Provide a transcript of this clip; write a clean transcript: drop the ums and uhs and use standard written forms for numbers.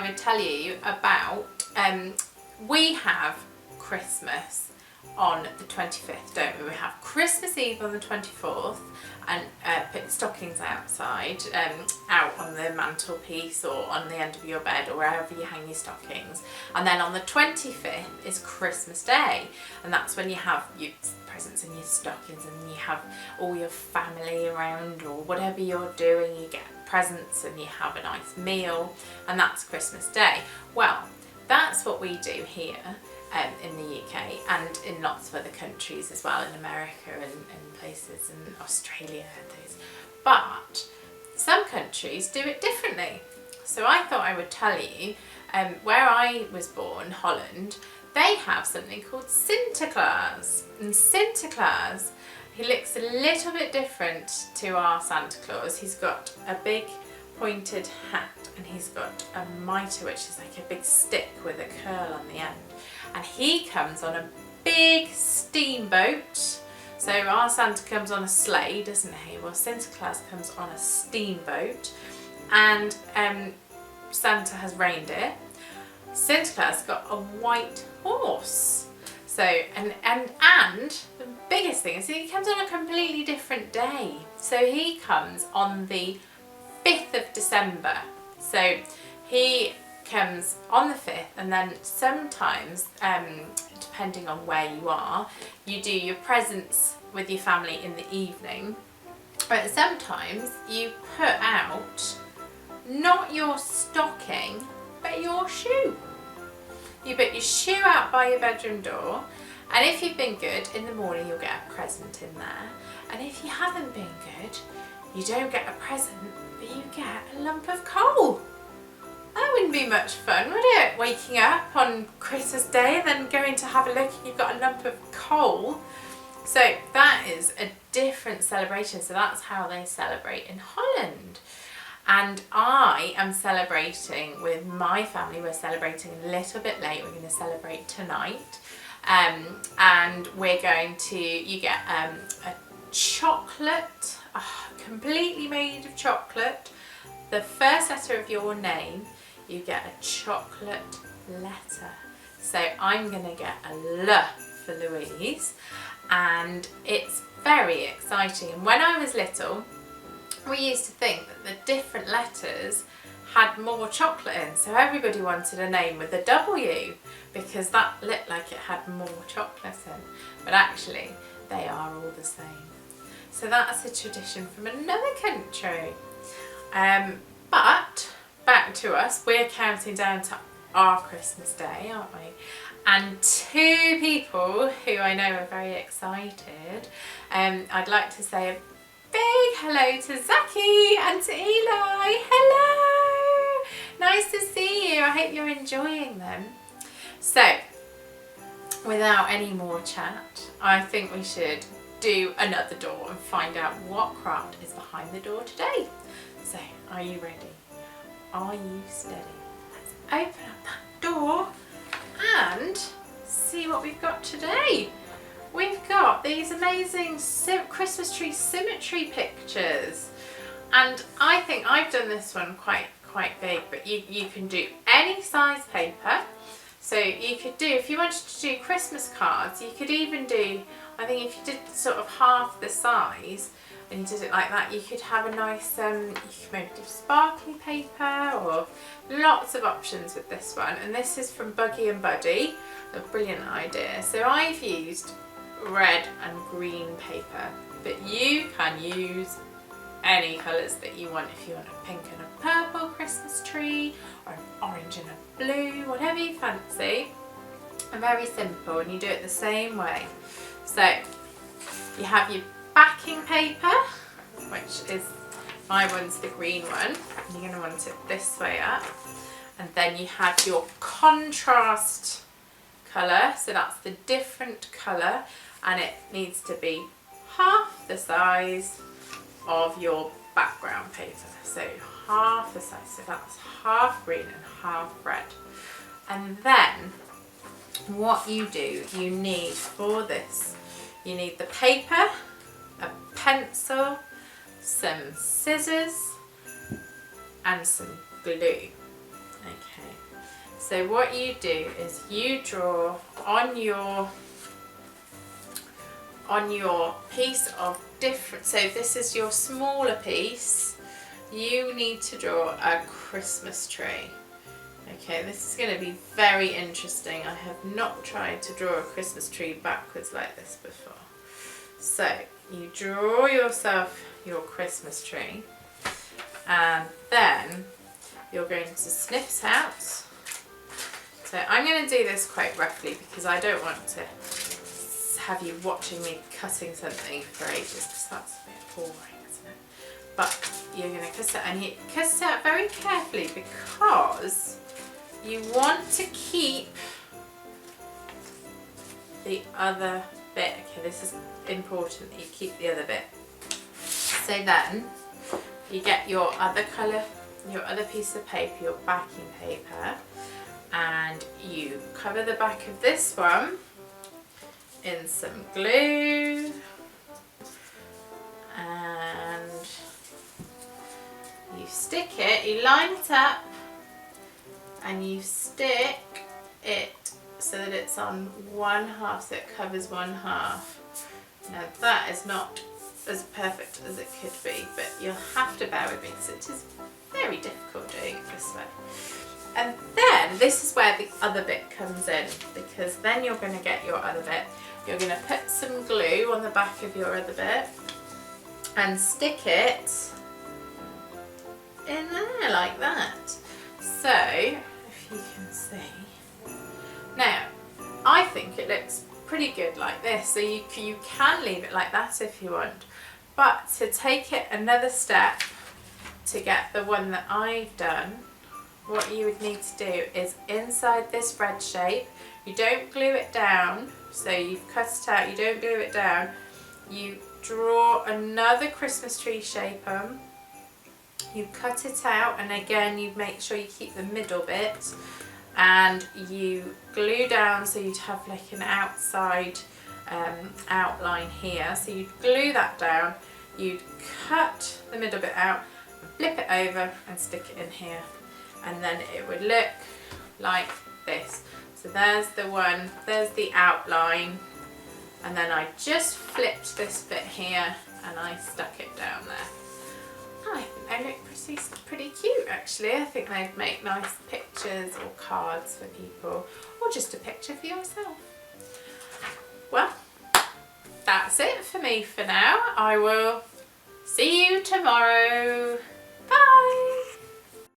would tell you about, we have Christmas on the 25th, don't we? We have Christmas Eve on the 24th and put stockings outside, out on the mantelpiece or on the end of your bed or wherever you hang your stockings. And then on the 25th is Christmas Day, and that's when you have your presents and your stockings and you have all your family around, or whatever you're doing, you get presents and you have a nice meal, and that's Christmas Day. Well, that's what we do here in the UK and in lots of other countries as well, in America and places in Australia and things. But some countries do it differently. So I thought I would tell you, where I was born, Holland, they have something called Sinterklaas. And Sinterklaas, he looks a little bit different to our Santa Claus. He's got a big pointed hat and he's got a mitre, which is like a big stick with a curl on the end. And he comes on a big steamboat. So our Santa comes on a sleigh, doesn't he? Well, Sinterklaas comes on a steamboat, and Santa has reindeer. Sinterklaas got a white horse. So, and the biggest thing is he comes on a completely different day. So he comes on the 5th of December. So he comes on the 5th, and then sometimes, depending on where you are, you do your presents with your family in the evening. But sometimes you put out not your stocking, but your shoe. You put your shoe out by your bedroom door, and if you've been good, in the morning you'll get a present in there. And if you haven't been good, you don't get a present, but you get a lump of coal. That wouldn't be much fun, would it? Waking up on Christmas Day and then going to have a look and you've got a lump of coal. So that is a different celebration. So that's how they celebrate in Holland. And I am celebrating with my family. We're celebrating a little bit late. We're going to celebrate tonight. And we're going to, you get a chocolate, completely made of chocolate. The first letter of your name, you get a chocolate letter. So I'm going to get a L for Louise, and it's very exciting. And when I was little, we used to think that the different letters had more chocolate in, so everybody wanted a name with a W because that looked like it had more chocolate in, but actually they are all the same. So that's a tradition from another country. But back to us, we're counting down to our Christmas Day, aren't we? And two people who I know are very excited. I'd like to say a big hello to Zaki and to Eli. Hello! Nice to see you. I hope you're enjoying them. So, without any more chat, I think we should do another door and find out what craft is behind the door today. So, are you ready? Are you steady? Let's open up that door and see what we've got today. We've got these amazing Christmas tree symmetry pictures, and I think I've done this one quite big, but you can do any size paper. So you could do, if you wanted to do Christmas cards, you could even do, I think if you did sort of half the size and you did it like that, you could have a nice, you could maybe do sparkly paper, or lots of options with this one. And this is from Buggy and Buddy, a brilliant idea. So I've used red and green paper, but you can use any colours that you want. If you want a pink and a purple Christmas tree, or an orange and a blue, whatever you fancy. And very simple, and you do it the same way. So you have your backing paper, which is, my one's the green one. You're going to want it this way up, and then you have your contrast colour, so that's the different colour, and it needs to be half the size of your background paper. So half the size, so that's half green and half red. And then what you do, you need for this, you need the paper, a pencil, some scissors and some glue. Okay, so what you do is you draw on your piece of different, so this is your smaller piece, you need to draw a Christmas tree. Okay, this is going to be very interesting. I have not tried to draw a Christmas tree backwards like this before. So you draw yourself your Christmas tree, and then you're going to snip it out. So I'm going to do this quite roughly because I don't want to have you watching me cutting something for ages, because that's a bit boring, isn't it? But you're going to cut it, and you cut it out very carefully because you want to keep the other bit. Okay, this is important, you keep the other bit. So then you get your other colour, your other piece of paper, your backing paper, and you cover the back of this one in some glue, and you stick it, you line it up, and you stick it so that it's on one half, so it covers one half. Now that is not as perfect as it could be, but you'll have to bear with me because it is very difficult doing it this way. And then this is where the other bit comes in, because then you're going to get your other bit. You're going to put some glue on the back of your other bit and stick it in there like that. So, if you can see. Now, I think it looks pretty good like this, so you can leave it like that if you want. But to take it another step to get the one that I've done, what you would need to do is inside this red shape, you don't glue it down, so you've cut it out, you don't glue it down, you draw another Christmas tree shape on, you cut it out, and again you make sure you keep the middle bit, and you glue down, so you'd have like an outside outline here, so you'd glue that down, you'd cut the middle bit out, flip it over and stick it in here, and then it would look like this. So there's the one, there's the outline, and then I just flipped this bit here and I stuck it down there. I think they look pretty cute actually. I think they'd make nice pictures or cards for people, or just a picture for yourself. Well, that's it for me for now. I will see you tomorrow.